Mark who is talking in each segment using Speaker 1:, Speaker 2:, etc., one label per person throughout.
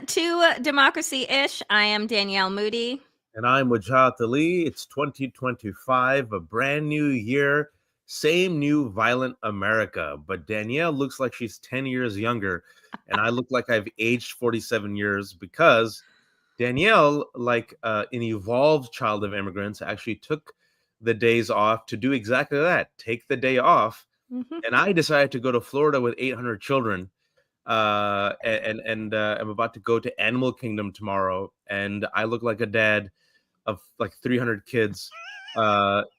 Speaker 1: to Democracy-ish. I am Danielle Moodie.
Speaker 2: And I'm Wajahat. It's 2025, a brand new year, same new violent America. But Danielle looks like she's 10 years younger, and I look like I've aged 47 years because Danielle, like an evolved child of immigrants, actually took the days off to do exactly that, take the day off.
Speaker 1: Mm-hmm.
Speaker 2: And I decided to go to Florida with 800 children. And I'm about to go to Animal Kingdom tomorrow, and I look like a dad of like 300 kids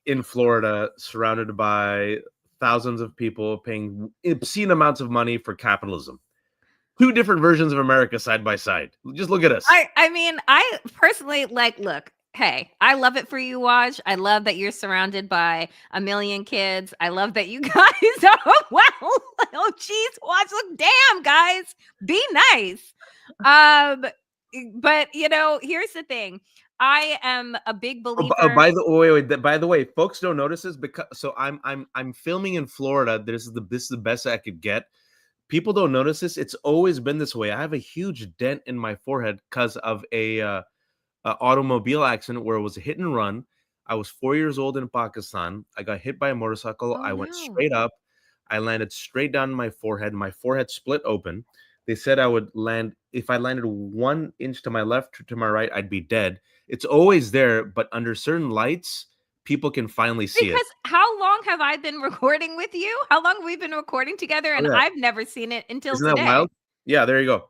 Speaker 2: in Florida, surrounded by thousands of people paying obscene amounts of money for capitalism. Two different versions of America side by side. Just look at us.
Speaker 1: I mean, I personally look, hey, I love it for you, Waj. I love that you're surrounded by a million kids. I love that you guys are, well, oh, geez, Waj, look, damn, guys, be nice. But, here's the thing. I am a big believer.
Speaker 2: By the way, folks don't notice this because I'm filming in Florida. This is the best I could get. People don't notice this. It's always been this way. I have a huge dent in my forehead because of a automobile accident where it was a hit and run. I was 4 years old in Pakistan. I got hit by a motorcycle. I went straight up. I landed straight down my forehead. My forehead split open. They said I would land, if I landed 1 inch to my left or to my right, I'd be dead. It's always there, but under certain lights, people can finally see it.
Speaker 1: Because how long have I been recording with you? How long have we been recording together? And I've never seen it until today.
Speaker 2: Isn't that wild? Yeah, there you go.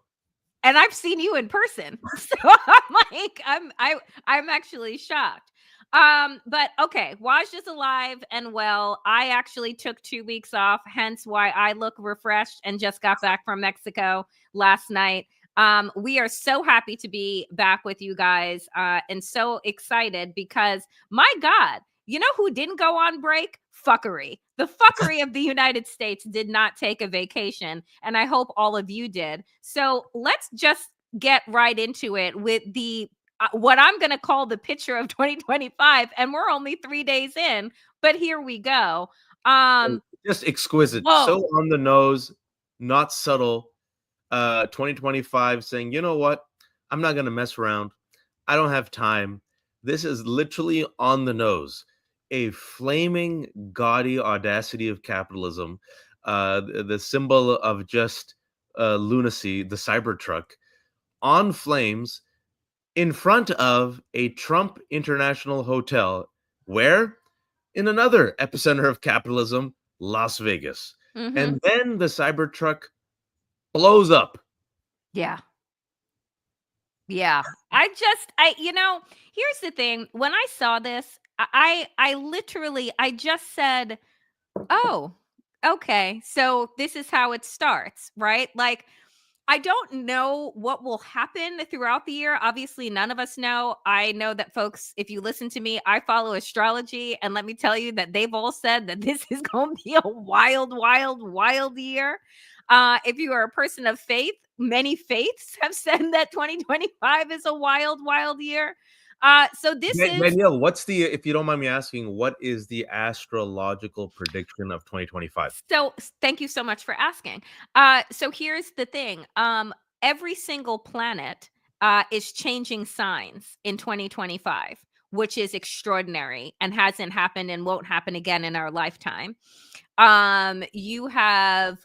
Speaker 1: And I've seen you in person. So I'm like, I'm actually shocked. But okay, Waj is alive and well. I actually took 2 weeks off, hence why I look refreshed and just got back from Mexico last night. We are so happy to be back with you guys and so excited because, my God, you know who didn't go on break? Fuckery. The fuckery of the United States did not take a vacation, and I hope all of you did. So let's just get right into it with the what I'm going to call the picture of 2025, and we're only 3 days in, but here we go.
Speaker 2: Just exquisite. Whoa. So on the nose, not subtle. 2025 saying, you know what? I'm not going to mess around. I don't have time. This is literally on the nose. A flaming, gaudy audacity of capitalism. The symbol of just lunacy, the Cybertruck, on flames in front of a Trump International Hotel. Where? In another epicenter of capitalism, Las Vegas. Mm-hmm. And then the Cybertruck blows up.
Speaker 1: Yeah. Here's the thing. When I saw this, I just said, oh, okay. So this is how it starts, right? Like, I don't know what will happen throughout the year. Obviously, none of us know. I know that folks, if you listen to me, I follow astrology. And let me tell you that they've all said that this is going to be a wild, wild, wild year. If you are a person of faith, many faiths have said that 2025 is a wild, wild year. So this is
Speaker 2: Danielle. What's the, if you don't mind me asking, what is the astrological prediction of 2025?
Speaker 1: So thank you so much for asking. So here's the thing. Every single planet is changing signs in 2025, which is extraordinary and hasn't happened and won't happen again in our lifetime. You have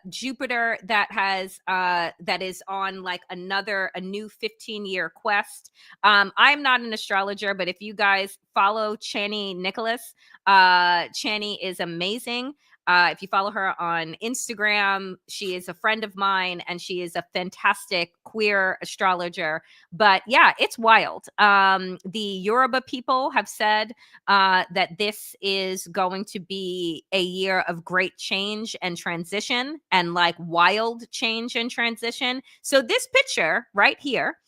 Speaker 1: Jupiter that is on like a new 15-year quest. I'm not an astrologer, but if you guys follow Chani Nicholas, Chani is amazing. If you follow her on Instagram, she is a friend of mine and she is a fantastic queer astrologer. But yeah, it's wild. The Yoruba people have said that this is going to be a year of great change and transition, and like wild change and transition. So this picture right here,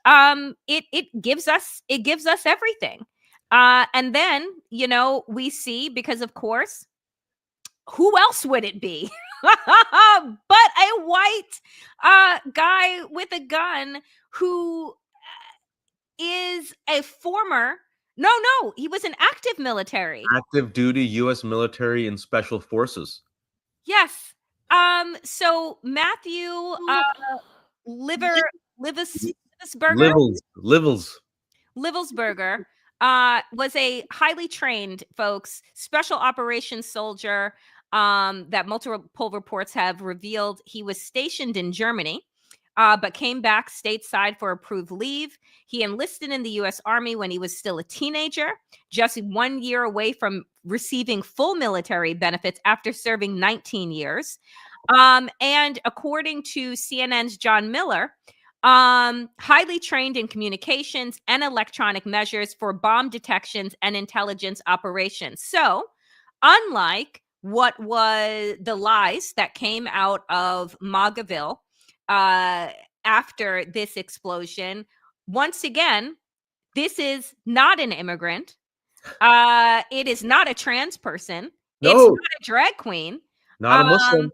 Speaker 1: it gives us everything. And then, we see, because of course, who else would it be but a white guy with a gun who is a former, he was an active military.
Speaker 2: Active duty U.S. military and special forces.
Speaker 1: Yes. So Matthew Livelsberger was a highly trained, folks, special operations soldier that multiple reports have revealed he was stationed in Germany, but came back stateside for approved leave. He enlisted in the U.S. Army when he was still a teenager, just 1 year away from receiving full military benefits after serving 19 years. And according to CNN's John Miller, highly trained in communications and electronic measures for bomb detections and intelligence operations. So, unlike what was the lies that came out of Magaville after this explosion, once again, this is not an immigrant. It is not a trans person.
Speaker 2: No.
Speaker 1: It's not a drag queen.
Speaker 2: Not a Muslim.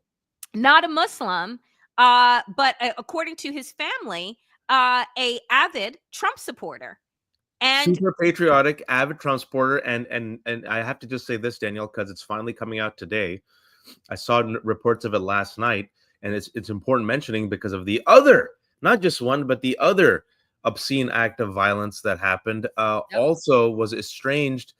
Speaker 1: Not a Muslim. But according to his family, a avid Trump supporter. And
Speaker 2: super patriotic, avid Trump supporter. And I have to just say this, Danielle, because it's finally coming out today. I saw reports of it last night, and it's important mentioning because of the other, not just one, but the other obscene act of violence that happened. Also was estranged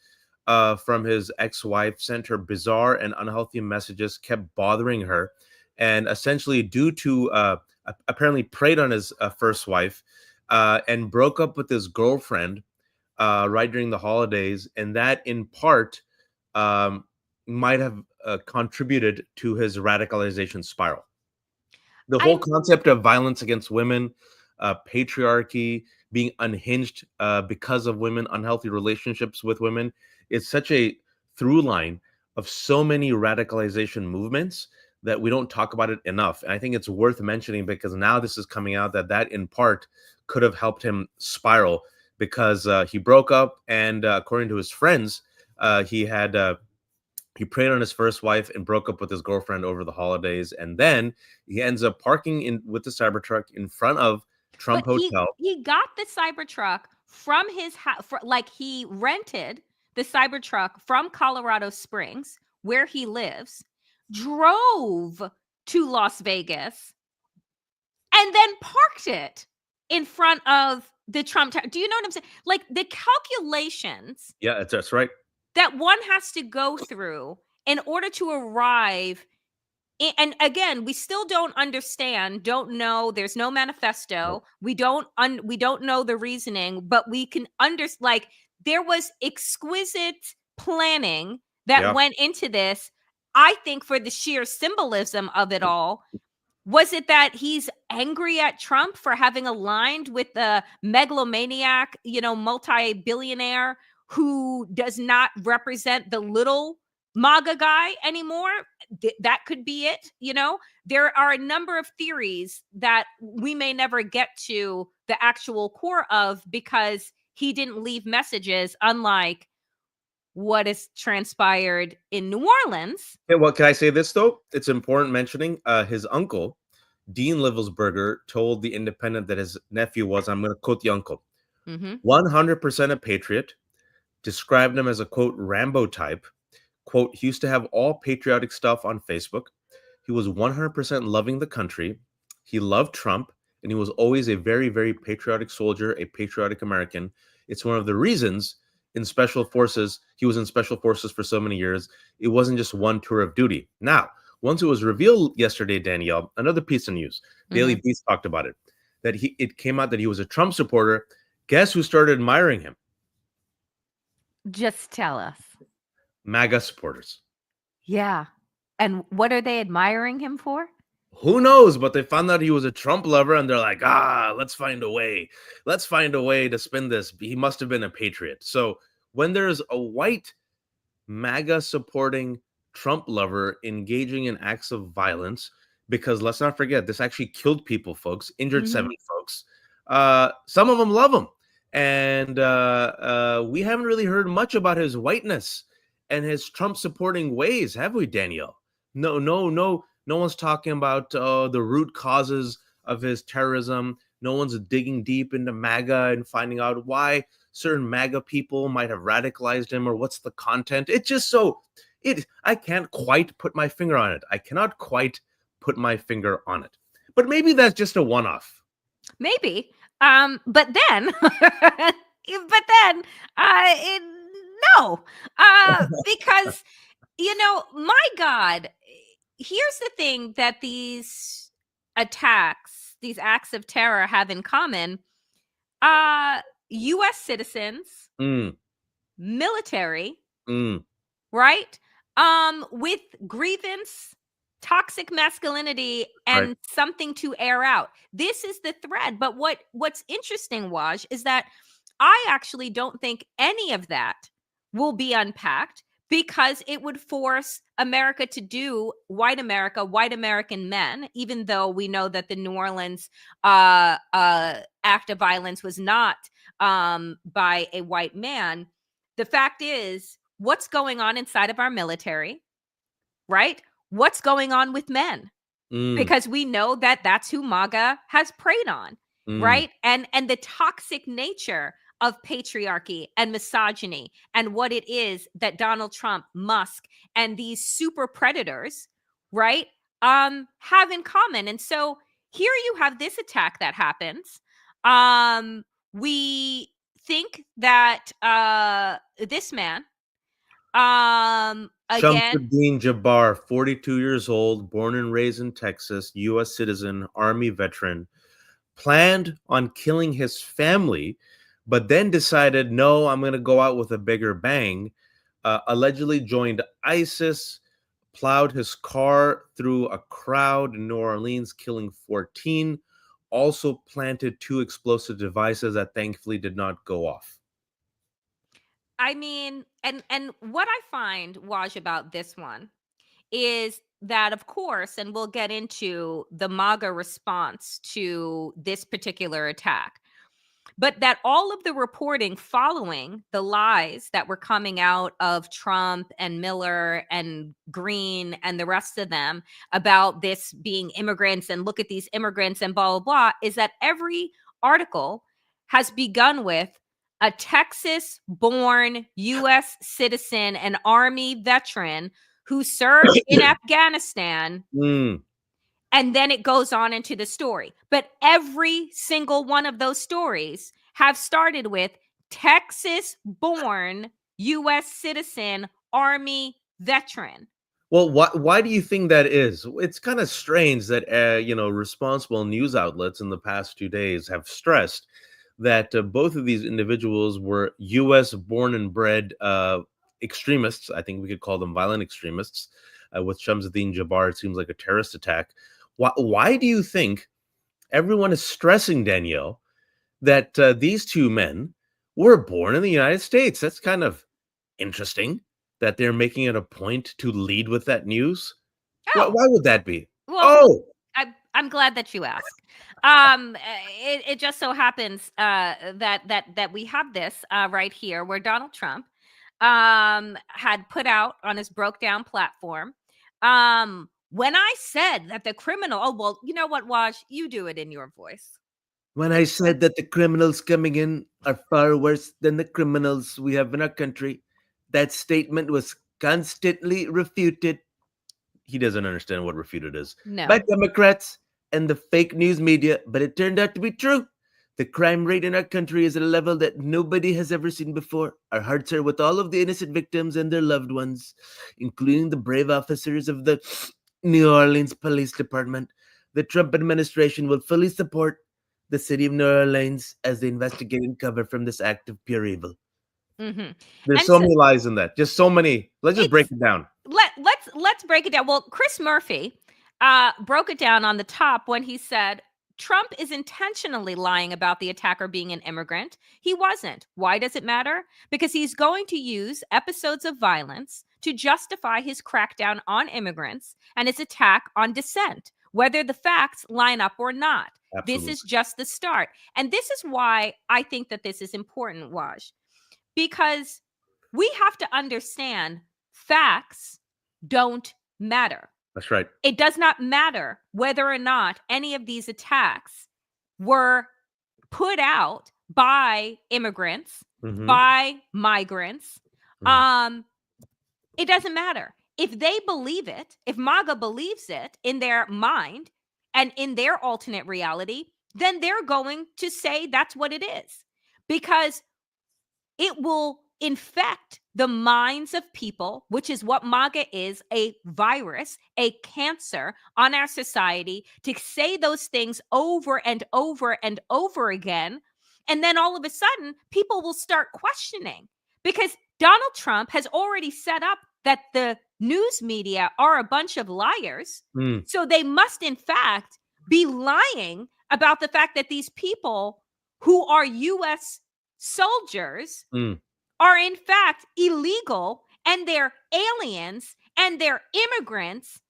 Speaker 2: from his ex-wife, sent her bizarre and unhealthy messages, kept bothering her, and essentially due to apparently preyed on his first wife and broke up with his girlfriend right during the holidays, and that in part might have contributed to his radicalization spiral. The whole concept of violence against women, patriarchy, being unhinged because of women, unhealthy relationships with women, is such a through line of so many radicalization movements that we don't talk about it enough. And I think it's worth mentioning because now this is coming out that in part could have helped him spiral because he broke up, and according to his friends, he preyed on his first wife and broke up with his girlfriend over the holidays, and then he ends up parking with the Cybertruck in front of Trump Hotel.
Speaker 1: He got the Cybertruck from his house, like he rented the Cybertruck from Colorado Springs, where he lives, drove to Las Vegas, and then parked it in front of the Trump Tower. Do you know what I'm saying? Like the calculations.
Speaker 2: Yeah, that's right.
Speaker 1: That one has to go through in order to arrive. And again, we still don't understand, don't know. There's no manifesto. We don't know the reasoning, but we can like there was exquisite planning that went into this. I think for the sheer symbolism of it all. Was it that he's angry at Trump for having aligned with the megalomaniac, multi-billionaire who does not represent the little Maga guy anymore? That could be it. There are a number of theories that we may never get to the actual core of because he didn't leave messages, unlike what has transpired in New Orleans.
Speaker 2: Okay, well, can I say this, though? It's important mentioning his uncle, Dean Livelsberger, told The Independent that his nephew was, I'm going to quote the uncle, 100% a patriot, described him as a, quote, Rambo type. Quote, he used to have all patriotic stuff on Facebook. He was 100% loving the country. He loved Trump, and he was always a very, very patriotic soldier, a patriotic American. It's one of the reasons in special forces, he was in special forces for so many years. It wasn't just one tour of duty. Now, once it was revealed yesterday, Danielle, another piece of news, Daily Beast talked about it, that it came out that he was a Trump supporter. Guess who started admiring him?
Speaker 1: Just tell us.
Speaker 2: MAGA supporters.
Speaker 1: Yeah. And what are they admiring him for?
Speaker 2: Who knows? But they found out he was a Trump lover, and they're like, let's find a way. Let's find a way to spin this. He must have been a patriot. So when there's a white MAGA supporting Trump lover engaging in acts of violence, because let's not forget, this actually killed people, folks, injured 7 folks. Some of them love him. And we haven't really heard much about his whiteness and his Trump supporting ways, have we, Danielle? No one's talking about the root causes of his terrorism. No one's digging deep into MAGA and finding out why certain MAGA people might have radicalized him or what's the content. It's just I can't quite put my finger on it. I cannot quite put my finger on it. But maybe that's just a one-off.
Speaker 1: Maybe. But then, but then, it, no, because my God, here's the thing that these attacks, these acts of terror have in common. U.S. citizens,
Speaker 2: Mm,
Speaker 1: military,
Speaker 2: mm,
Speaker 1: right? With grievance, toxic masculinity,
Speaker 2: right.
Speaker 1: and something to air out. This is the thread. But what's interesting, Waj, is that I actually don't think any of that will be unpacked because it would force America to do white America, white American men, even though we know that the New Orleans act of violence was not by a white man. The fact is, what's going on inside of our military, right? What's going on with men?
Speaker 2: Mm,
Speaker 1: Because we know that that's who Maga has preyed on,
Speaker 2: mm,
Speaker 1: right? And the toxic nature of patriarchy and misogyny and what it is that Donald Trump, Musk, and these super predators, right, have in common. And so here you have this attack that happens. We think that this man, again,
Speaker 2: Shamsuddin Jabbar, 42 years old, born and raised in Texas, U.S. citizen, Army veteran, planned on killing his family, but then decided, no, I'm going to go out with a bigger bang. Allegedly joined ISIS, plowed his car through a crowd in New Orleans, killing 14. Also planted 2 explosive devices that thankfully did not go off.
Speaker 1: I mean, and what I find, Waj, about this one is that, of course, and we'll get into the MAGA response to this particular attack, but that all of the reporting following the lies that were coming out of Trump and Miller and Green and the rest of them about this being immigrants and look at these immigrants and blah, blah, blah, is that every article has begun with a Texas born US citizen and Army veteran who served in Afghanistan,
Speaker 2: Mm.
Speaker 1: and then it goes on into the story. But every single one of those stories have started with Texas born US citizen, Army veteran.
Speaker 2: Well, why do you think that is? It's kind of strange that responsible news outlets in the past 2 days have stressed that both of these individuals were U.S. born and bred extremists. I think we could call them violent extremists. With Shamsuddin Jabbar, it seems like a terrorist attack. Why do you think everyone is stressing, Danielle, that these two men were born in the United States? That's kind of interesting that they're making it a point to lead with that news.
Speaker 1: Oh,
Speaker 2: Why would that be?
Speaker 1: well,
Speaker 2: Oh,
Speaker 1: I'm glad that you asked. It just so happens that we have this right here where Donald Trump had put out on his broke down platform. When I said that the criminal, oh well, you know what, Waj, you do it in your voice.
Speaker 2: when I said that the criminals coming in are far worse than the criminals we have in our country, that statement was constantly refuted. He doesn't understand what refuted is. By
Speaker 1: No.
Speaker 2: Democrats and the fake news media, but it turned out to be true. The crime rate in our country is at a level that nobody has ever seen before. Our hearts are with all of the innocent victims and their loved ones, including the brave officers of the New Orleans Police Department. The Trump administration will fully support the city of New Orleans as they investigate and cover from this act of pure evil.
Speaker 1: Hmm.
Speaker 2: There's
Speaker 1: And
Speaker 2: so
Speaker 1: so
Speaker 2: many lies in that. Just so many. Let's just break
Speaker 1: it's
Speaker 2: it down.
Speaker 1: let's break it down. Well, Chris Murphy broke it down on the top when he said Trump is intentionally lying about the attacker being an immigrant. He wasn't. Why does it matter? Because he's going to use episodes of violence to justify his crackdown on immigrants and his attack on dissent, whether the facts line up or not. This is
Speaker 2: Absolutely.
Speaker 1: just the start. And this is why I think that this is important, Waj, because we have to understand facts don't matter.
Speaker 2: That's right.
Speaker 1: It does not matter whether or not any of these attacks were put out by immigrants,
Speaker 2: Mhm.
Speaker 1: by migrants.
Speaker 2: Mm.
Speaker 1: Um, it doesn't matter. If they believe it, if MAGA believes it in their mind and in their alternate reality, then they're going to say that's what it is, because it will infect the minds of people, which is what MAGA is, a virus, a cancer on our society, to say those things over and over and over again. And then all of a sudden, people will start questioning, because Donald Trump has already set up that the news media are a bunch of liars. So they must, in fact, be lying about the fact that these people who are U.S. soldiers are in fact illegal, and they're aliens, and they're immigrants,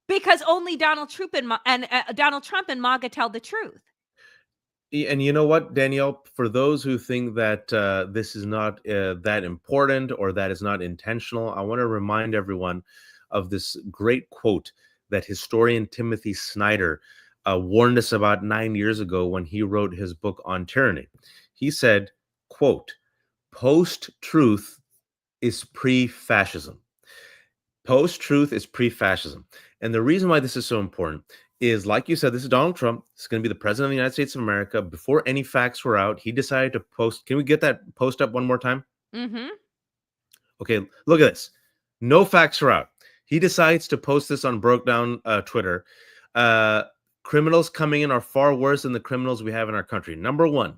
Speaker 1: because only Donald Trump and MAGA tell the truth.
Speaker 2: And you know what, Danielle, for those who think that this is not that important or that is not intentional, I want to remind everyone of this great quote that historian Timothy Snyder warned us about 9 years ago when he wrote his book on tyranny. He said, quote, "Post-truth is pre-fascism." Post-truth is pre-fascism. And the reason why this is so important is, like you said, this is Donald Trump. He's going to be the president of the United States of America. Before any facts were out, he decided to post. Can we get that post up one more time? Okay, look at this. No facts are out. He decides to post this on Broke Down Twitter. Criminals coming in are far worse than the criminals we have in our country. Number one,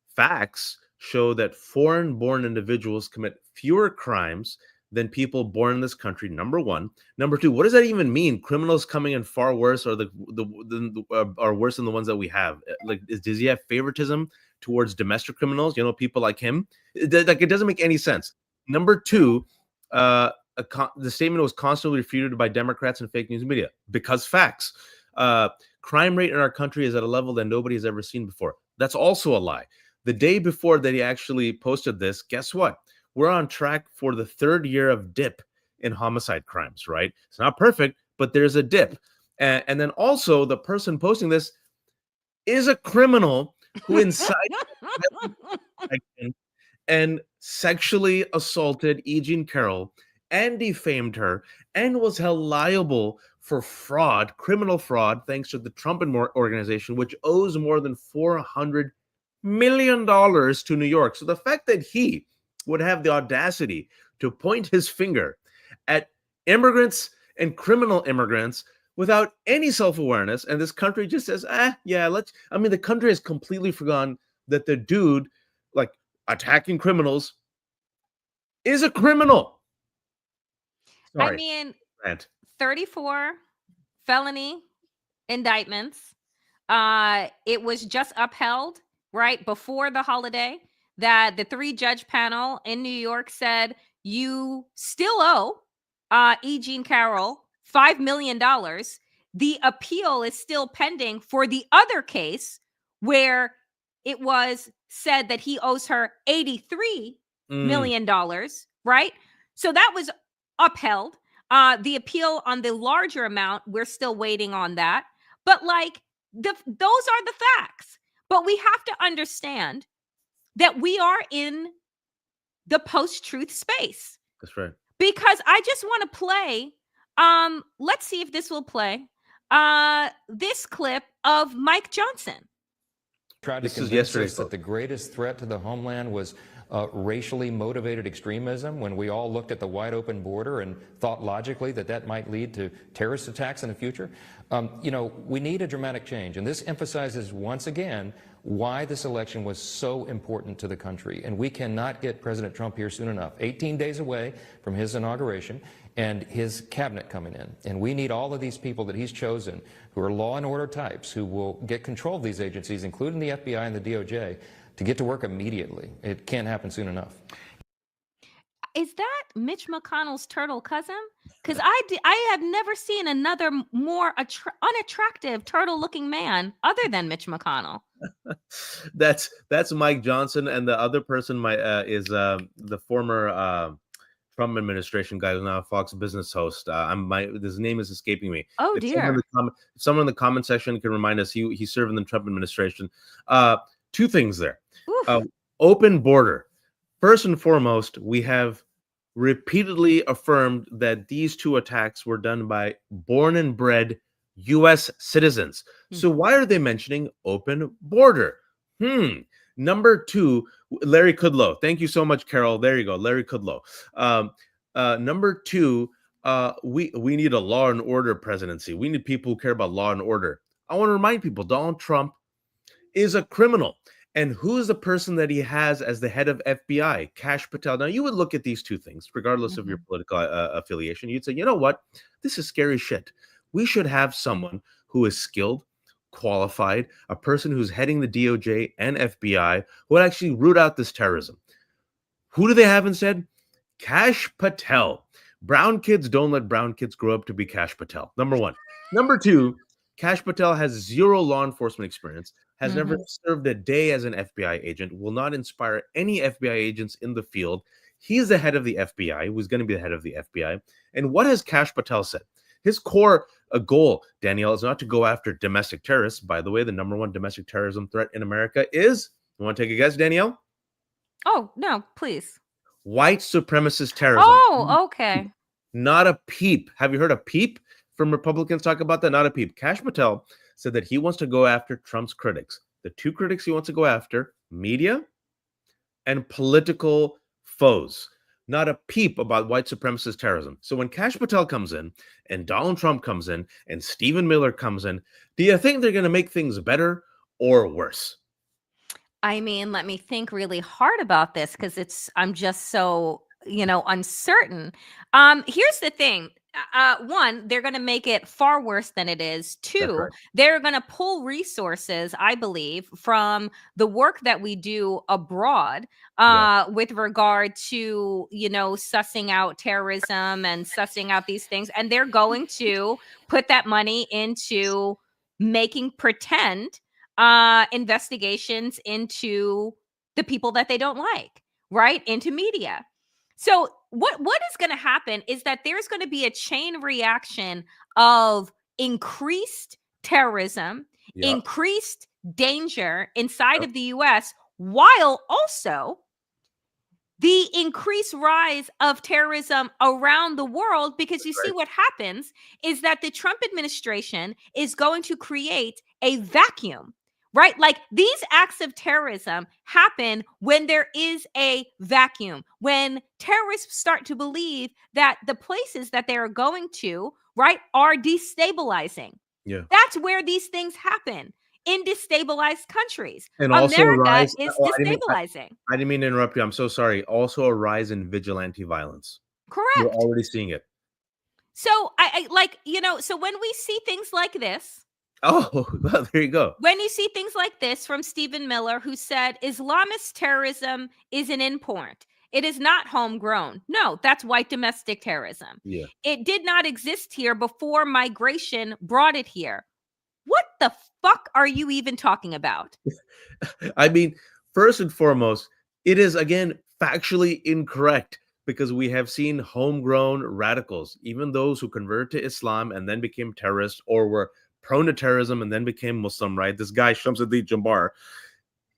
Speaker 2: facts show that foreign-born individuals commit fewer crimes than people born in this country. Number one. Number two, what does that even mean? Criminals coming in far worse, or are worse than the ones that we have? Like, does he have favoritism towards domestic criminals? You know, people like him. It doesn't make any sense. Number two, the statement was constantly refuted by Democrats and fake news media because facts. Crime rate in our country is at a level that nobody has ever seen before. That's also a lie. The day before that he actually posted this, guess what? We're on track for the third year of dip in homicide crimes, right? It's not perfect, but there's a dip. And then also the person posting this is a criminal who incited and sexually assaulted E. Jean Carroll and defamed her and was held liable for fraud, criminal fraud, thanks to the Trump organization, which owes more than $400 million to New York. So the fact that he would have the audacity to point his finger at immigrants and criminal immigrants without any self-awareness, and this country just says, the country has completely forgotten that the dude, like, attacking criminals is a criminal. Sorry.
Speaker 1: I mean, 34 felony indictments. It was just upheld right before the holiday that the 3-judge panel in New York said you still owe E. Jean Carroll $5 million. The appeal is still pending for the other case where it was said that he owes her $83 million, right? So that was upheld. The appeal on the larger amount, we're still waiting on that. But like, those are the facts. But we have to understand that we are in the post-truth space.
Speaker 2: That's right.
Speaker 1: Because I just want to play, let's see if this will play, this clip of Mike Johnson.
Speaker 3: Tried to convince us that the greatest threat to the homeland was racially motivated extremism, when we all looked at the wide open border and thought logically that that might lead to terrorist attacks in the future. We need a dramatic change, and this emphasizes once again why this election was so important to the country. And we cannot get President Trump here soon enough. 18 days away from his inauguration and his cabinet coming in. And we need all of these people that he's chosen, who are law and order types, who will get control of these agencies, including the FBI and the DOJ, to get to work immediately. It can't happen soon enough.
Speaker 1: Is that Mitch McConnell's turtle cousin? Because I have never seen another more unattractive turtle-looking man other than Mitch McConnell.
Speaker 2: That's Mike Johnson, and the other person is the former Trump administration guy who's now a Fox Business host. His name is escaping me.
Speaker 1: Oh dear!
Speaker 2: Someone in the comment section can remind us. He served in the Trump administration. Two things there. Open border. First and foremost, we have repeatedly affirmed that these two attacks were done by born and bred U.S. citizens. So why are they mentioning open border? Number 2, Larry Kudlow. Thank you so much, Carol. There you go, Larry Kudlow. Number 2, we need a law and order presidency. We need people who care about law and order. I want to remind people, Donald Trump is a criminal. And who is the person that he has as the head of FBI? Kash Patel. Now, you would look at these two things, regardless of your political affiliation. You'd say, you know what? This is scary shit. We should have someone who is skilled, qualified, a person who's heading the DOJ and FBI who would actually root out this terrorism. Who do they have instead? Kash Patel. Brown kids don't let brown kids grow up to be Kash Patel. Number 1. Number 2, Kash Patel has 0 law enforcement experience, has never served a day as an FBI agent, will not inspire any FBI agents in the field. He's the head of the FBI, who's going to be the head of the FBI. And what has Kash Patel said? His core goal, Danielle, is not to go after domestic terrorists. By the way, the number 1 domestic terrorism threat in America is, you want to take a guess, Danielle?
Speaker 1: Oh, no, please.
Speaker 2: White supremacist terrorism.
Speaker 1: Oh, okay.
Speaker 2: Not a peep. Have you heard a peep from Republicans talk about that? Not a peep. Kash Patel said that he wants to go after Trump's critics. The 2 critics he wants to go after, media and political foes. Not a peep about white supremacist terrorism. So when Kash Patel comes in and Donald Trump comes in and Stephen Miller comes in, do you think they're going to make things better or worse?
Speaker 1: I mean, let me think really hard about this because I'm just so, uncertain. Here's the thing. 1, they're going to make it far worse than it is. 2,
Speaker 2: right.
Speaker 1: They're going to pull resources, I believe, from the work that we do abroad with regard to, sussing out terrorism and sussing out these things. And they're going to put that money into making pretend investigations into the people that they don't like, right? Into media. So what is going to happen is that there's going to be a chain reaction of increased terrorism, increased danger inside of the US, while also the increased rise of terrorism around the world, because you see what happens is that the Trump administration is going to create a vacuum, right? Like these acts of terrorism happen when there is a vacuum, when terrorists start to believe that the places that they are going to, right, are destabilizing.
Speaker 2: Yeah.
Speaker 1: That's where these things happen. In destabilized countries.
Speaker 2: And also
Speaker 1: America is destabilizing.
Speaker 2: I didn't mean to interrupt you. I'm so sorry. Also a rise in vigilante violence.
Speaker 1: Correct.
Speaker 2: We're already seeing it.
Speaker 1: So I like, so when we see things like this.
Speaker 2: Oh, well, there you go.
Speaker 1: When you see things like this from Stephen Miller, who said Islamist terrorism is an import. It is not homegrown. No, that's white domestic terrorism.
Speaker 2: Yeah.
Speaker 1: It did not exist here before migration brought it here. What the fuck are you even talking about?
Speaker 2: I mean, first and foremost, it is, again, factually incorrect because we have seen homegrown radicals, even those who converted to Islam and then became terrorists or were prone to terrorism and then became Muslim, right? This guy, Shamsuddin Jabbar,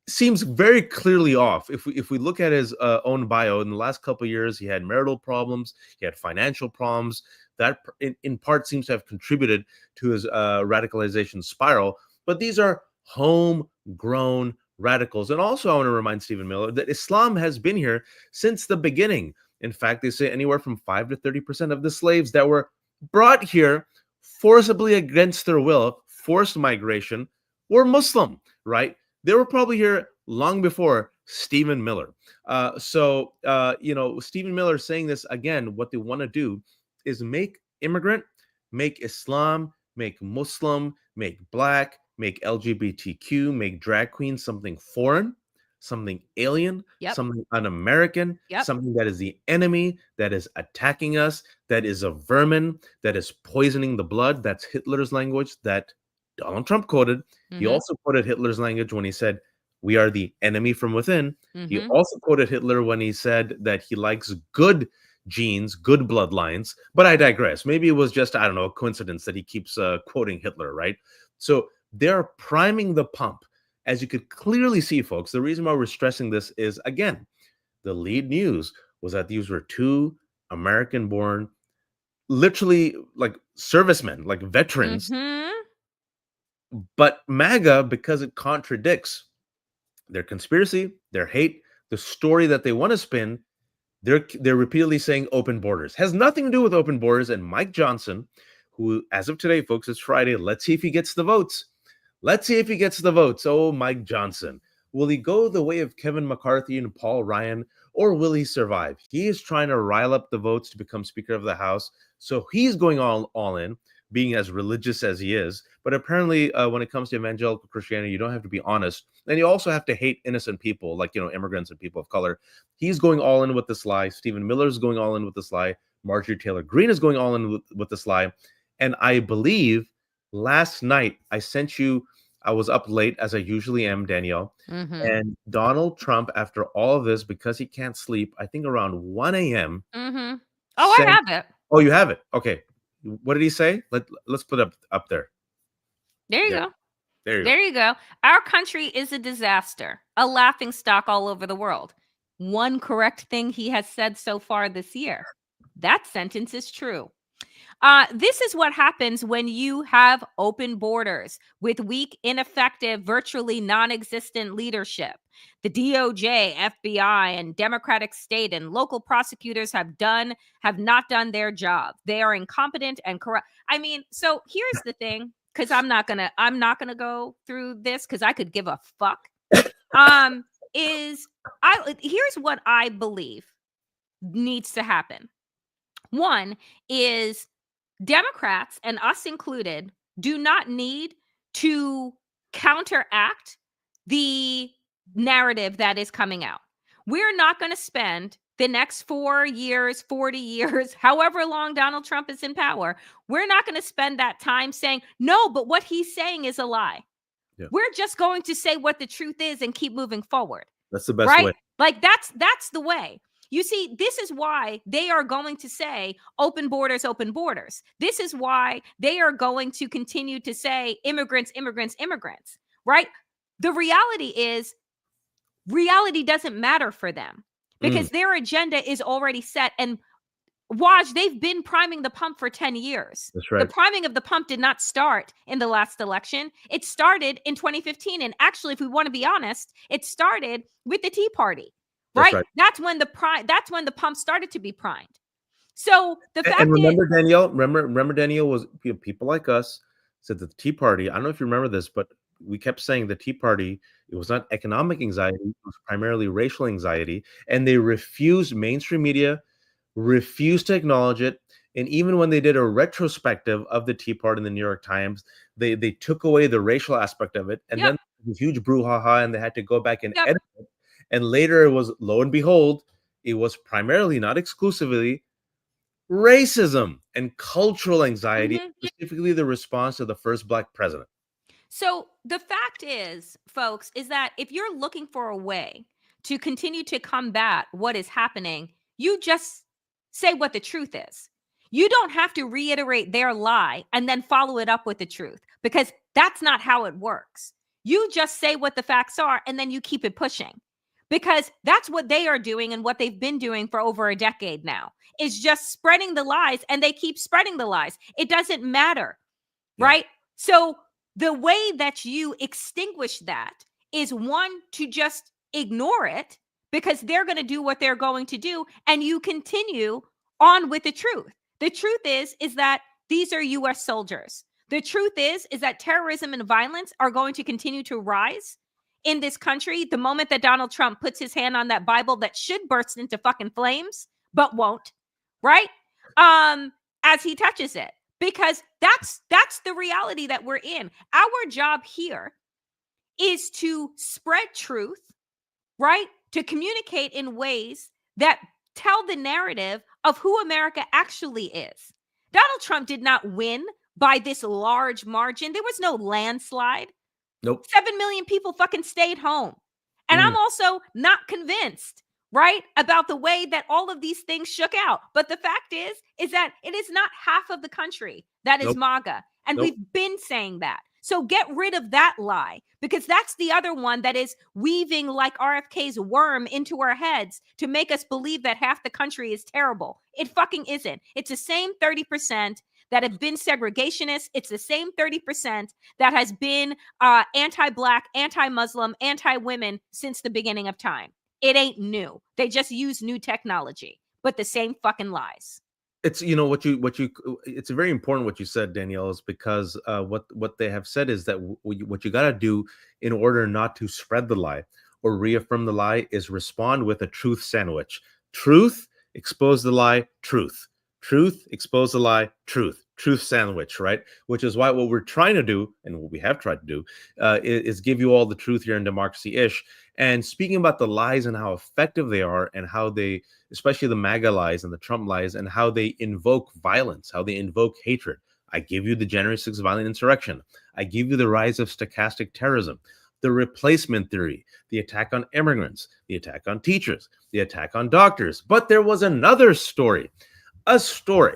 Speaker 2: seems very clearly off. If we look at his own bio, in the last couple of years, he had marital problems, he had financial problems. That in part seems to have contributed to his radicalization spiral. But these are homegrown radicals. And also I want to remind Stephen Miller that Islam has been here since the beginning. In fact, they say anywhere from 5 to 30% of the slaves that were brought here forcibly against their will, forced migration, were Muslim, right? They were probably here long before Stephen Miller. Stephen Miller saying this again, what they want to do is make immigrant, make Islam, make Muslim, make Black, make LGBTQ, make drag queens something foreign, something alien, something un-American, something that is the enemy, that is attacking us, that is a vermin, that is poisoning the blood. That's Hitler's language that Donald Trump quoted. He also quoted Hitler's language when he said, "We are the enemy from within." He also quoted Hitler when he said that he likes good genes, good bloodlines. But I digress. Maybe it was just, I don't know, a coincidence that he keeps quoting Hitler, right? So they're priming the pump. As you could clearly see, folks, the reason why we're stressing this is, again, the lead news was that these were 2 American-born, literally like servicemen, like veterans, But MAGA, because it contradicts their conspiracy, their hate, the story that they want to spin, they're repeatedly saying open borders. Has nothing to do with open borders. And Mike Johnson, who, as of today, folks, it's Friday. Let's see if he gets the votes. Let's see if he gets the votes. Oh, Mike Johnson. Will he go the way of Kevin McCarthy and Paul Ryan, or will he survive? He is trying to rile up the votes to become Speaker of the House. So he's going all in, being as religious as he is. But apparently, when it comes to evangelical Christianity, you don't have to be honest. And you also have to hate innocent people, like, immigrants and people of color. He's going all in with this lie. Stephen Miller is going all in with this lie. Marjorie Taylor Greene is going all in with this lie. And I believe last night I was up late, as I usually am, Danielle.
Speaker 1: Mm-hmm.
Speaker 2: And Donald Trump, after all of this, because he can't sleep, I think around 1 a.m.
Speaker 1: Mm-hmm. Oh, I have it.
Speaker 2: Oh, you have it. Okay. What did he say? Let's put it up there.
Speaker 1: There you go.
Speaker 2: There
Speaker 1: you go. Our country is a disaster, a laughingstock all over the world. One correct thing he has said so far this year. That sentence is true. This is what happens when you have open borders with weak, ineffective, virtually non-existent leadership. The DOJ, FBI, and Democratic state and local prosecutors have not done their job. They are incompetent and corrupt. I mean, so here's the thing, because I'm not gonna go through this because I could give a fuck. Here's what I believe needs to happen. One is Democrats, and us included, do not need to counteract the narrative that is coming out. We're not going to spend the next 4 years, 40 years, however long Donald Trump is in power. We're not going to spend that time saying, no, but what he's saying is a lie. Yeah. We're just going to say what the truth is and keep moving forward.
Speaker 2: That's the best way.
Speaker 1: Like that's the way. You see, this is why they are going to say open borders, open borders. This is why they are going to continue to say immigrants, immigrants, immigrants, right? The reality is, reality doesn't matter for them because their agenda is already set. And Waj, they've been priming the pump for 10 years.
Speaker 2: That's right.
Speaker 1: The priming of the pump did not start in the last election. It started in 2015. And actually, if we want to be honest, it started with the Tea Party. Right? That's when the pump started to be primed. So the fact
Speaker 2: and remember, Danielle, remember Danielle was people like us said that the Tea Party. I don't know if you remember this, but we kept saying the Tea Party, it was not economic anxiety, it was primarily racial anxiety, and they refused, mainstream media refused to acknowledge it. And even when they did a retrospective of the Tea Party in the New York Times, they took away the racial aspect of it, and then the huge brouhaha, and they had to go back and edit it. And later it was, lo and behold, it was primarily, not exclusively, racism and cultural anxiety, specifically the response to the first Black president.
Speaker 1: So the fact is, folks, is that if you're looking for a way to continue to combat what is happening, you just say what the truth is. You don't have to reiterate their lie and then follow it up with the truth, because that's not how it works. You just say what the facts are and then you keep it pushing. Because that's what they are doing and what they've been doing for over a decade now, is just spreading the lies, and they keep spreading the lies. It doesn't matter, right? So the way that you extinguish that is, one, to just ignore it because they're going to do what they're going to do, and you continue on with the truth. The truth is that these are U.S. soldiers. The truth is that terrorism and violence are going to continue to rise in this country the moment that Donald Trump puts his hand on that Bible that should burst into fucking flames, but won't, right? As he touches it, because that's the reality that we're in. Our job here is to spread truth, right? To communicate in ways that tell the narrative of who America actually is. Donald Trump did not win by this large margin. There was no landslide.
Speaker 2: Nope.
Speaker 1: 7 million people fucking stayed home. And I'm also not convinced, right, about the way that all of these things shook out. But the fact is that it is not half of the country that is MAGA. And we've been saying that. So get rid of that lie, because that's the other one that is weaving like RFK's worm into our heads to make us believe that half the country is terrible. It fucking isn't. It's the same 30% that have been segregationists. It's the same 30% that has been anti-Black, anti-Muslim, anti-women since the beginning of time. It ain't new. They just use new technology, but the same fucking lies.
Speaker 2: It's it's very important what you said, Danielle, is because what they have said is that what you got to do in order not to spread the lie or reaffirm the lie is respond with a truth sandwich. Truth, expose the lie, truth. Truth, expose the lie, truth. Truth sandwich, right? Which is why what we're trying to do, and what we have tried to do, is give you all the truth here in Democracy-ish. And speaking about the lies and how effective they are, and how they, especially the Maga lies and the Trump lies, and how they invoke violence, how they invoke hatred. I give you the January 6th violent insurrection. I give you the rise of stochastic terrorism, the replacement theory, the attack on immigrants, the attack on teachers, the attack on doctors. But there was another story, a story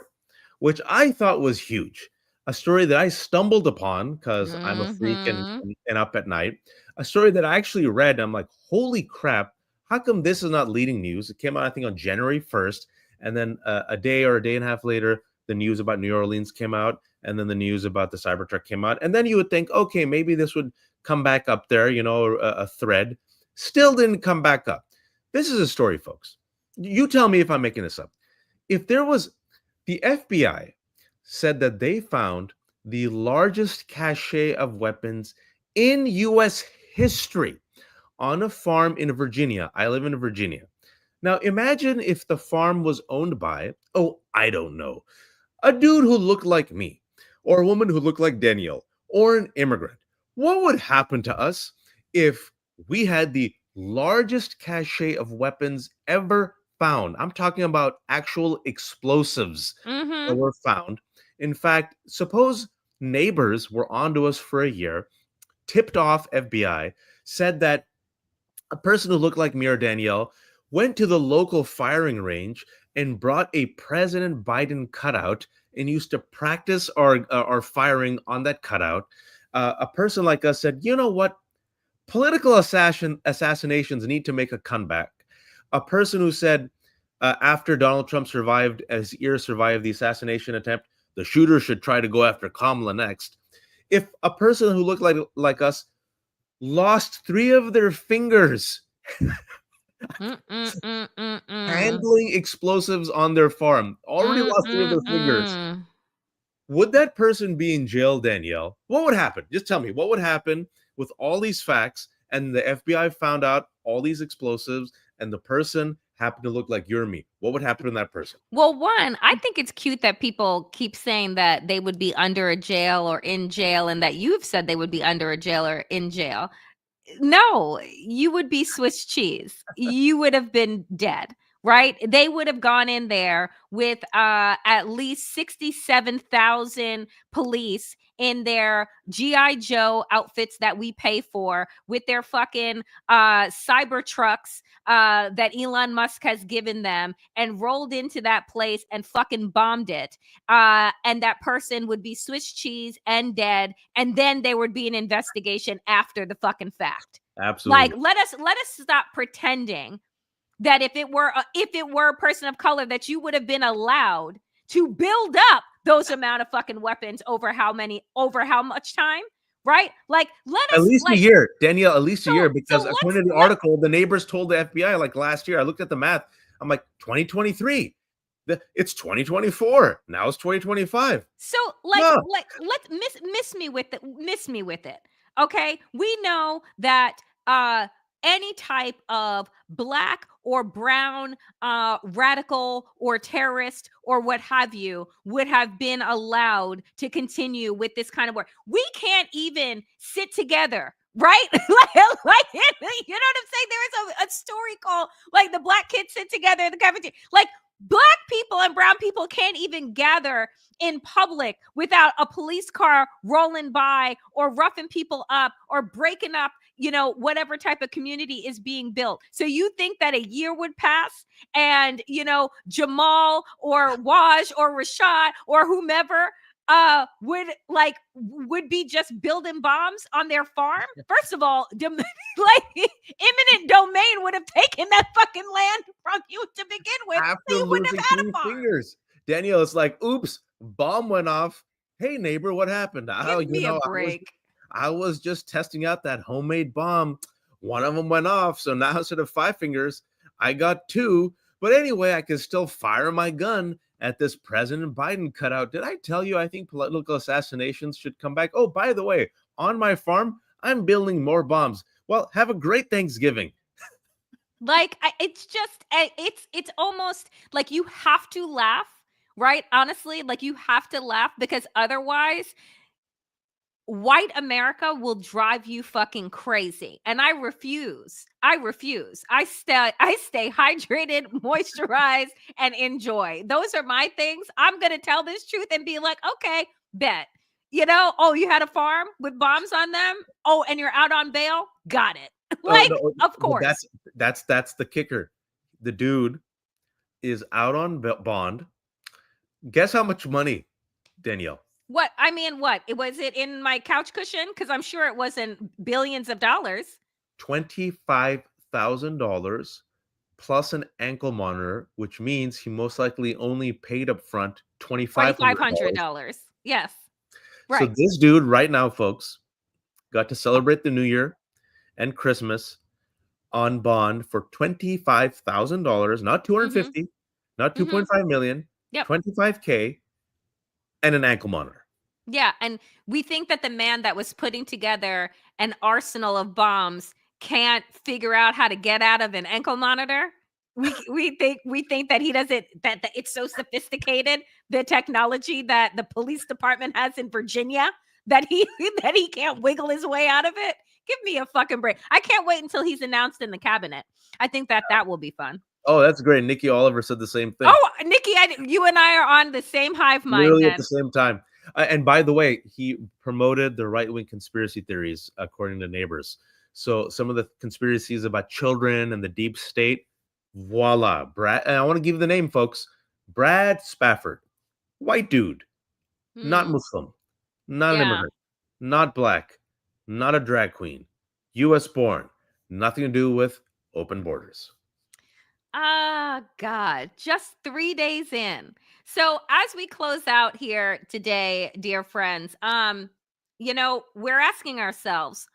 Speaker 2: which I thought was huge, a story that I stumbled upon because I'm a freak and up at night, a story that I actually read. And I'm like, holy crap, how come this is not leading news? It came out, I think, on January 1st. And then a day or a day and a half later, the news about New Orleans came out. And then the news about the Cybertruck came out. And then you would think, okay, maybe this would come back up there, a thread. Still didn't come back up. This is a story, folks. You tell me if I'm making this up. If there was, the FBI said that they found the largest cache of weapons in U.S. history on a farm in Virginia. I live in Virginia. Now, imagine if the farm was owned by, I don't know, a dude who looked like me, or a woman who looked like Danielle, or an immigrant. What would happen to us if we had the largest cache of weapons ever found? I'm talking about actual explosives that were found. In fact, suppose neighbors were onto us for a year, tipped off FBI, said that a person who looked like me or Danielle went to the local firing range and brought a President Biden cutout and used to practice our firing on that cutout. A person like us said, you know what? Political assassinations need to make a comeback. A person who said, after Donald Trump survived the assassination attempt, the shooter should try to go after Kamala next. If a person who looked like us lost 3 of their fingers handling explosives on their farm, already lost 3 of their fingers, would that person be in jail, Danielle? What would happen? Just tell me, what would happen with all these facts and the FBI found out all these explosives and the person happened to look like you or me? What would happen to that person?
Speaker 1: Well, one, I think it's cute that people keep saying that they would be under a jail or in jail, and that you've said they would be under a jail or in jail. No, you would be Swiss cheese. You would have been dead, right? They would have gone in there with at least 67,000 police in their G.I. Joe outfits that we pay for, with their fucking cyber trucks that Elon Musk has given them, and rolled into that place and fucking bombed it. And that person would be Swiss cheese and dead. And then there would be an investigation after the fucking fact.
Speaker 2: Absolutely.
Speaker 1: Like, let us stop pretending that if it were a person of color, that you would have been allowed to build up those amount of fucking weapons over how much time, right? Like, let us,
Speaker 2: at least a year, Danielle, at least a year, because according to the article, the neighbors told the FBI, like, last year. I looked at the math. I'm like, 2023. It's 2024. Now it's 2025.
Speaker 1: So let's miss me with it. Okay, we know that any type of Black or brown radical or terrorist or what have you would have been allowed to continue with this kind of work. We can't even sit together, right? like, you know what I'm saying? There is a story called, like, the Black kids sit together in the cafeteria. Like, Black people and brown people can't even gather in public without a police car rolling by or roughing people up or breaking up, whatever type of community is being built. So you think that a year would pass and, Jamal or Waj or Rashad or whomever would be just building bombs on their farm? First of all, eminent domain would have taken that fucking land from you to begin with.
Speaker 2: After
Speaker 1: So you wouldn't have had a farm.
Speaker 2: fingers. Danielle, it's like, oops, bomb went off. Hey, neighbor, what happened?
Speaker 1: Give me a break.
Speaker 2: I was just testing out that homemade bomb. One of them went off. So now instead of 5 fingers, I got 2. But anyway, I can still fire my gun at this President Biden cutout. Did I tell you I think political assassinations should come back? Oh, by the way, on my farm, I'm building more bombs. Well, have a great Thanksgiving.
Speaker 1: Like, it's just, it's almost like you have to laugh, right? Honestly, like you have to laugh because otherwise, white America will drive you fucking crazy. And I refuse. I stay hydrated, moisturized, and enjoy. Those are my things. I'm going to tell this truth and be like, okay, bet. You know, oh, you had a farm with bombs on them? Oh, and you're out on bail? Got it. Like, of course.
Speaker 2: That's the kicker. The dude is out on bond. Guess how much money, Danielle?
Speaker 1: What? I mean, what? Was it in my couch cushion? Because I'm sure it wasn't billions of dollars.
Speaker 2: $25,000 plus an ankle monitor, which means he most likely only paid up front $2,500.
Speaker 1: Yes. Right.
Speaker 2: So this dude right now, folks, got to celebrate the New Year and Christmas on bond for $25,000, not $250, not $2.5 million, $25K, and an ankle monitor.
Speaker 1: Yeah, and we think that the man that was putting together an arsenal of bombs can't figure out how to get out of an ankle monitor. We think that he doesn't, that it's so sophisticated, the technology that the police department has in Virginia, that he can't wiggle his way out of it. Give me a fucking break. I can't wait until he's announced in the cabinet. I think that will be fun.
Speaker 2: Oh, that's great. Nikki Oliver said the same thing.
Speaker 1: Oh, Nikki, you and I are on the same hive mind.
Speaker 2: Literally at the same time. And by the way, he promoted the right-wing conspiracy theories, according to neighbors. So some of the conspiracies about children and the deep state, voila. Brad, and I want to give you the name, folks. Brad Spafford, white dude, not Muslim, not an immigrant, not black, not a drag queen, U.S. born, nothing to do with open borders.
Speaker 1: God, just 3 days in. So as we close out here today, dear friends, you know, we're asking ourselves,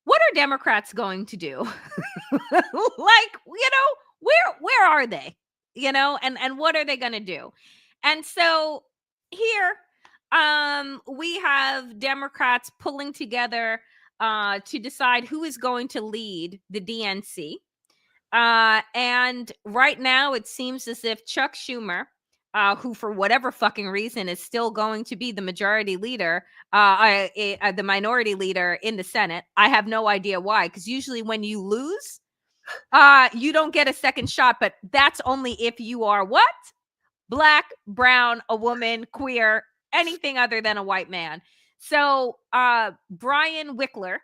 Speaker 1: what are Democrats going to do? Like, you know, where are they? You know, and what are they going to do? And so here, we have Democrats pulling together to decide who is going to lead the DNC. And right now it seems as if Chuck Schumer, who for whatever fucking reason is still going to be the majority leader, the minority leader in the Senate. I have no idea why, because usually when you lose, you don't get a second shot, but that's only if you are what? Black, brown, a woman, queer, anything other than a white man. So Brian Wickler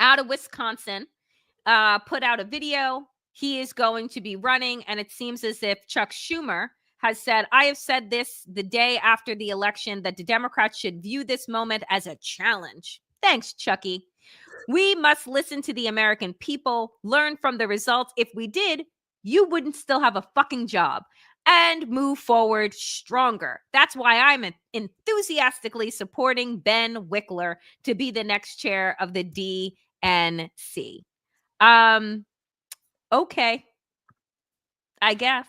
Speaker 1: out of Wisconsin put out a video. He is going to be running, and it seems as if Chuck Schumer has said, I have said this the day after the election, that the Democrats should view this moment as a challenge. Thanks, Chucky. We must listen to the American people, learn from the results. If we did, you wouldn't still have a fucking job, and move forward stronger. That's why I'm enthusiastically supporting Ben Wickler to be the next chair of the DNC. Okay, I guess.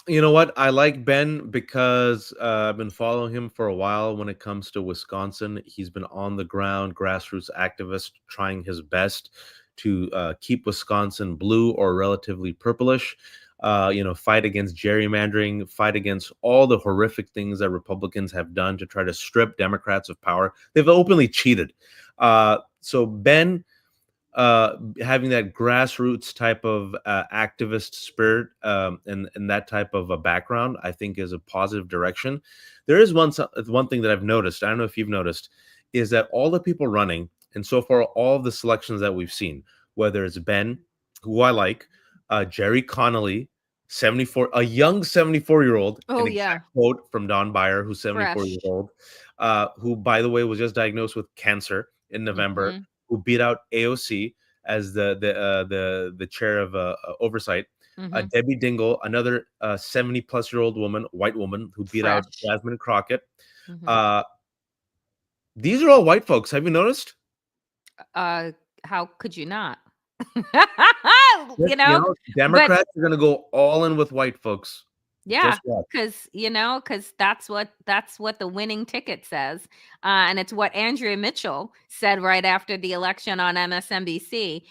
Speaker 2: You know what? I like Ben because I've been following him for a while when it comes to Wisconsin. He's been on the ground, grassroots activist, trying his best to keep Wisconsin blue or relatively purplish. You know, fight against gerrymandering, fight against all the horrific things that Republicans have done to try to strip Democrats of power. They've openly cheated. So Ben, having that grassroots type of activist spirit and that type of a background, I think is a positive direction. There is one thing that I've noticed, I don't know if you've noticed, is that all the people running, and so far all of the selections that we've seen, whether it's Ben, who I like, Jerry Connolly, 74, a young 74-year-old, quote from Don Beyer, who's 74 years old, who, by the way, was just diagnosed with cancer in November. Mm-hmm. Who beat out AOC as the chair of oversight. Debbie Dingell, another 70-plus-year-old woman, white woman, who beat out Jasmine Crockett. These are all white folks. Have you noticed?
Speaker 1: How could you not?
Speaker 2: Democrats are going to go all in with white folks.
Speaker 1: Yeah, because that's what the winning ticket says, and it's what Andrea Mitchell said right after the election on MSNBC,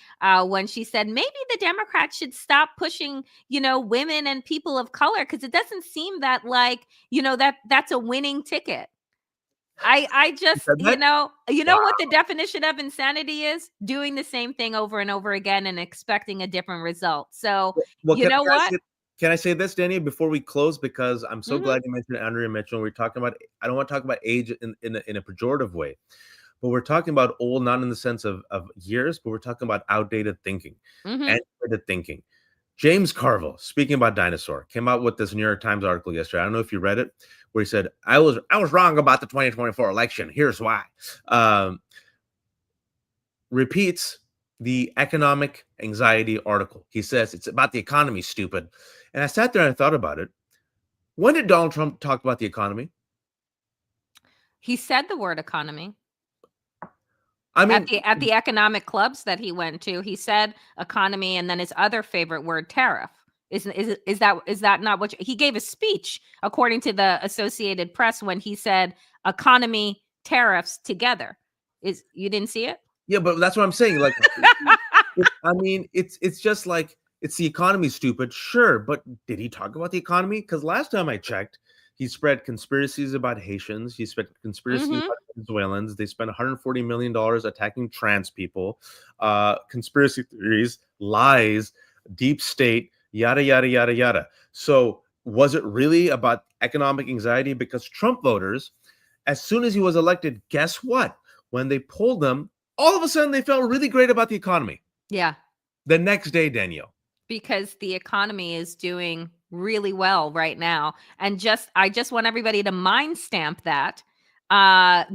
Speaker 1: when she said maybe the Democrats should stop pushing, women and people of color, because it doesn't seem that like that's a winning ticket. I just wow. What the definition of insanity is? Doing the same thing over and over again and expecting a different result. So
Speaker 2: can I say this, Danielle, before we close? Because I'm so glad you mentioned Andrea Mitchell. We're talking about, I don't want to talk about age in a pejorative way, but we're talking about old, not in the sense of years, but we're talking about outdated thinking, antiquated thinking. James Carville, speaking about dinosaur, came out with this New York Times article yesterday. I don't know if you read it, where he said, I was wrong about the 2024 election. Here's why. Repeats the economic anxiety article. He says, it's about the economy, stupid. And I sat there and I thought about it. When did Donald Trump talk about the economy?
Speaker 1: He said the word economy.
Speaker 2: I mean,
Speaker 1: at the economic clubs that he went to, he said economy, and then his other favorite word, tariff. Is that not what he gave a speech, according to the Associated Press, when he said economy, tariffs together? You didn't see it?
Speaker 2: Yeah, but that's what I'm saying. Like, it's just like, it's the economy, stupid. Sure, but did he talk about the economy? Because last time I checked, he spread conspiracies about Haitians. He spread conspiracies about Venezuelans. They spent $140 million attacking trans people. Conspiracy theories, lies, deep state, yada, yada, yada, yada. So was it really about economic anxiety? Because Trump voters, as soon as he was elected, guess what? When they polled them, all of a sudden they felt really great about the economy.
Speaker 1: Yeah.
Speaker 2: The next day, Danielle.
Speaker 1: Because the economy is doing really well right now. And I just want everybody to mind stamp that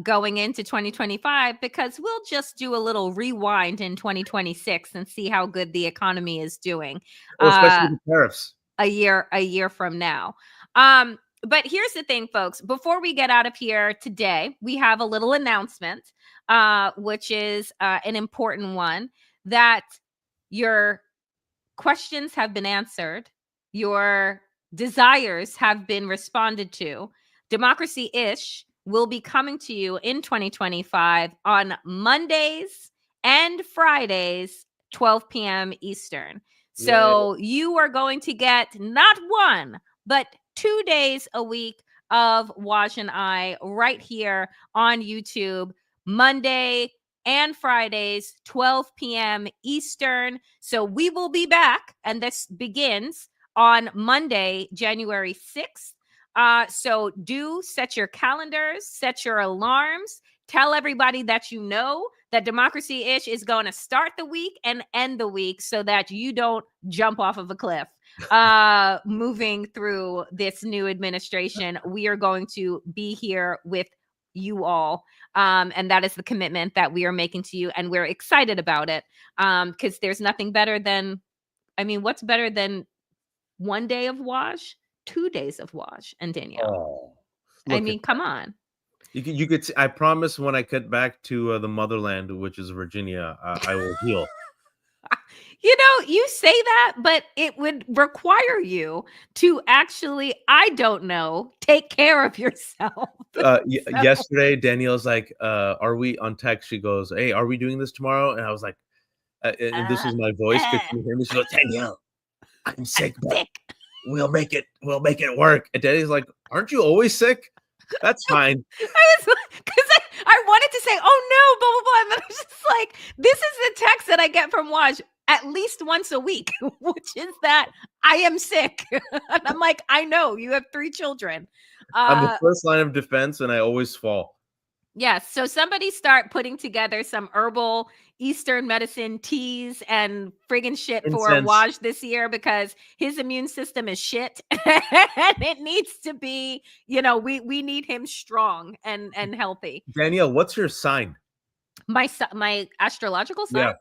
Speaker 1: going into 2025, because we'll just do a little rewind in 2026 and see how good the economy is doing.
Speaker 2: Especially the tariffs.
Speaker 1: A year from now. But here's the thing, folks. Before we get out of here today, we have a little announcement, which is an important one, that your questions have been answered. Your desires have been responded to. Democracy-ish will be coming to you in 2025 on Mondays and Fridays, 12 p.m. Eastern. So you are going to get not one, but 2 days a week of Waj and I right here on YouTube, Monday and Fridays, 12 p.m. Eastern. So we will be back, and this begins on Monday, January 6th. So do set your calendars, set your alarms, tell everybody that you know that Democracy-ish is going to start the week and end the week, so that you don't jump off of a cliff. Moving through this new administration, we are going to be here with you all. And that is the commitment that we are making to you. And we're excited about it. Because there's nothing better than, what's better than 1 day of Waj? 2 days of Waj and Danielle. Come on.
Speaker 2: You could. I promise, when I get back to the motherland, which is Virginia, I will heal.
Speaker 1: You say that, but it would require you to actually, I don't know, take care of yourself.
Speaker 2: Yesterday, Danielle's like, are we on text? She goes, hey, are we doing this tomorrow? And I was like, and this is my voice. Could you hear me? She goes, Danielle, I'm sick, but we'll make it work. And Danielle's like, aren't you always sick? That's fine.
Speaker 1: Because I wanted to say, oh no, blah, blah, blah. And then I was just like, this is the text that I get from Waj at least once a week, which is that I am sick. And I'm like, I know, you have 3 children.
Speaker 2: I'm the first line of defense, and I always fall.
Speaker 1: Yes. So somebody start putting together some herbal Eastern medicine teas and friggin' shit for Waj this year, because his immune system is shit. And it needs to be, we need him strong and healthy.
Speaker 2: Danielle, what's your sign?
Speaker 1: My astrological sign?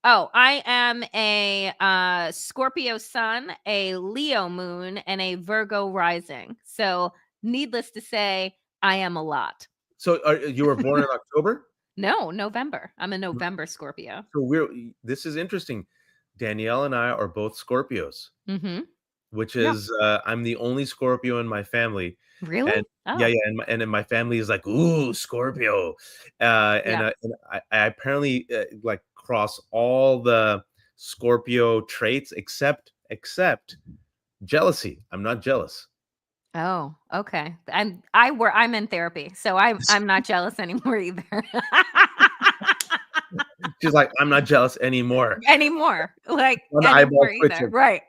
Speaker 1: Oh, I am a Scorpio sun, a Leo moon, and a Virgo rising. So, needless to say, I am a lot.
Speaker 2: So you were born in October?
Speaker 1: No, November. I'm a November Scorpio.
Speaker 2: So this is interesting. Danielle and I are both Scorpios, which is I'm the only Scorpio in my family.
Speaker 1: Really?
Speaker 2: And yeah, and then my family is like, ooh, Scorpio. And I apparently like cross all the Scorpio traits except jealousy. I'm not jealous.
Speaker 1: Oh, okay. I'm in therapy, so I'm not jealous anymore either.
Speaker 2: She's like, I'm not jealous anymore.
Speaker 1: Like
Speaker 2: One eyeball twitching.
Speaker 1: Right.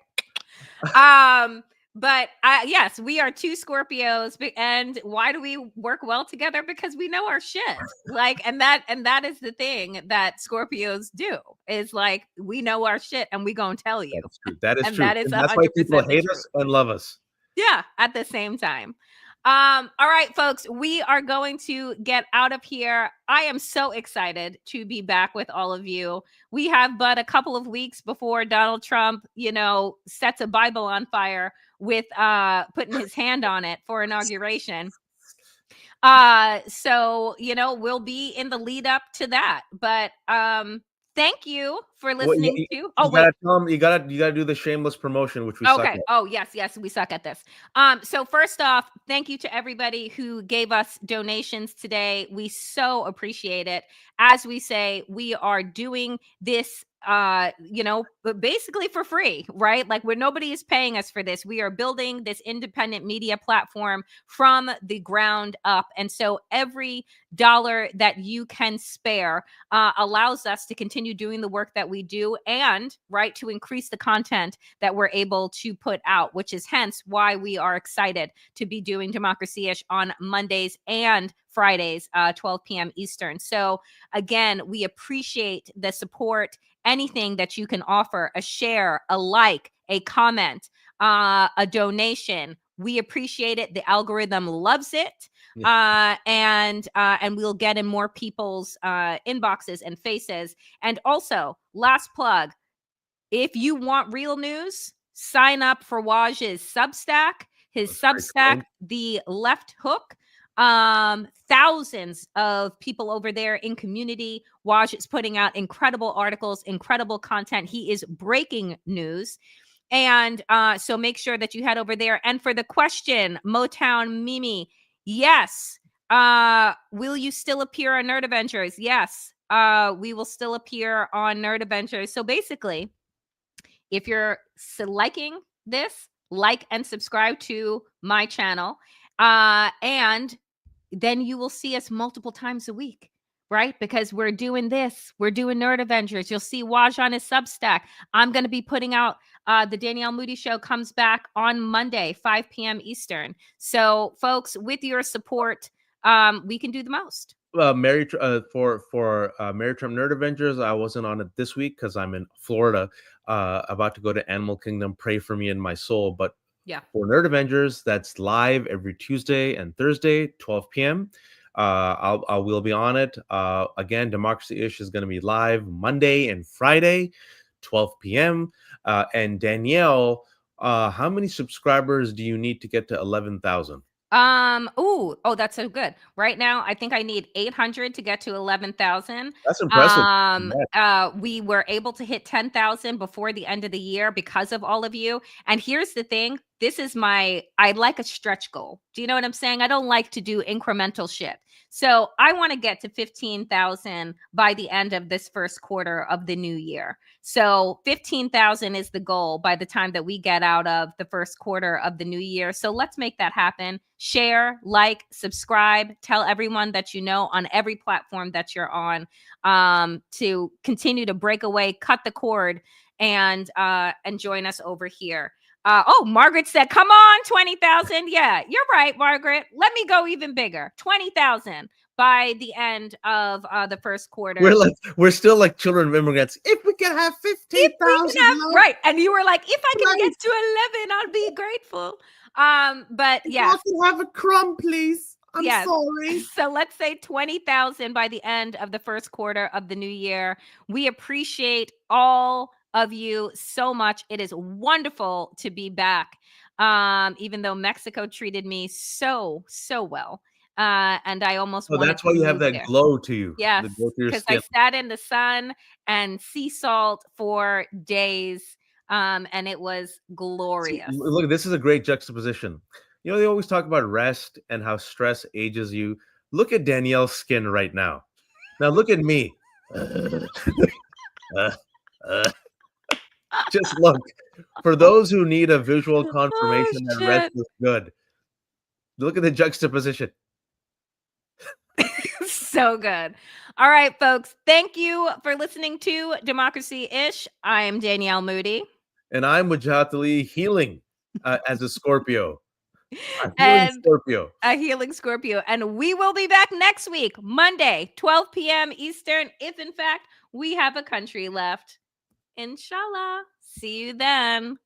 Speaker 1: But yes, we are two Scorpios, and why do we work well together? Because we know our shit. Like, and that is the thing that Scorpios do, is like, we know our shit and we gonna tell you.
Speaker 2: That is true.
Speaker 1: That is
Speaker 2: That's why people hate us and love us.
Speaker 1: Yeah, at the same time. All right, folks, we are going to get out of here. I am so excited to be back with all of you. We have but a couple of weeks before Donald Trump, sets a Bible on fire with putting his hand on it for inauguration. So, we'll be in the lead up to that. But thank you for listening to.
Speaker 2: You gotta do the shameless promotion, which we suck at.
Speaker 1: Oh, yes, we suck at this. So first off, thank you to everybody who gave us donations today. We so appreciate it. As we say, we are doing this but basically for free, right? Like, where nobody is paying us for this. We are building this independent media platform from the ground up. And so every dollar that you can spare allows us to continue doing the work that we do, and right, to increase the content that we're able to put out, which is hence why we are excited to be doing Democracy-ish on Mondays and Fridays, 12 p.m. Eastern. So again, we appreciate the support. Anything that you can offer, a share, a like, a comment, a donation, we appreciate it. The algorithm loves it. And we'll get in more people's inboxes and faces. And also, last plug, if you want real news, sign up for Waj's Substack. His Substack, The Left Hook. Thousands of people over there in community. Waj is putting out incredible articles, incredible content. He is breaking news. And so make sure that you head over there. And for the question, Motown Mimi, yes. Will you still appear on Nerd Adventures? Yes. We will still appear on Nerd Adventures. So basically, if you're liking this, like and subscribe to my channel. And then you will see us multiple times a week, right? Because we're doing this. We're doing Nerd Adventures. You'll see Waj on his Substack. I'm going to be putting out the Danielle Moodie Show comes back on Monday, 5 p.m. Eastern. So, folks, with your support, we can do the most.
Speaker 2: For Mary Trump Nerd Adventures, I wasn't on it this week because I'm in Florida, about to go to Animal Kingdom. Pray for me and my soul. But
Speaker 1: yeah,
Speaker 2: for Nerd Avengers, that's live every Tuesday and Thursday, 12 p.m. I will be on it. Again, Democracy-ish is going to be live Monday and Friday, 12 p.m. And Danielle, how many subscribers do you need to get to 11,000?
Speaker 1: That's so good. Right now, I think I need 800 to get to 11,000.
Speaker 2: That's impressive.
Speaker 1: We were able to hit 10,000 before the end of the year because of all of you. And here's the thing. I like a stretch goal. Do you know what I'm saying? I don't like to do incremental shit. So I want to get to 15,000 by the end of this first quarter of the new year. So 15,000 is the goal by the time that we get out of the first quarter of the new year. So let's make that happen. Share, like, subscribe, tell everyone that you know on every platform that you're on, to continue to break away, cut the cord, and join us over here. Margaret said, come on, 20,000. Yeah, you're right, Margaret. Let me go even bigger. 20,000 by the end of the first quarter.
Speaker 2: We're still like children of immigrants. If we can have 15,000.
Speaker 1: Right. And you were like, if I can get to 11, I'll be grateful. But yeah.
Speaker 2: I can have a crumb, please. I'm sorry.
Speaker 1: So let's say 20,000 by the end of the first quarter of the new year. We appreciate all of you so much. It is wonderful to be back. Even though Mexico treated me so well. And I almost
Speaker 2: So
Speaker 1: wanted
Speaker 2: that's why
Speaker 1: to
Speaker 2: you have
Speaker 1: move
Speaker 2: that
Speaker 1: there.
Speaker 2: glow to you.
Speaker 1: Yes,
Speaker 2: The glow to your
Speaker 1: because I
Speaker 2: skin.
Speaker 1: sat in the sun and sea salt for days. And it was glorious.
Speaker 2: See, look, this is a great juxtaposition. You know, they always talk about rest and how stress ages you. Look at Danielle's skin right now. Now look at me. Just look. For those who need a visual confirmation that rest is good, look at the juxtaposition.
Speaker 1: So good. All right, folks. Thank you for listening to Democracy-ish. I am Danielle Moodie.
Speaker 2: And I'm Wajahat healing as a Scorpio.
Speaker 1: A healing Scorpio. And we will be back next week, Monday, 12 p.m. Eastern, if in fact we have a country left. Inshallah. See you then.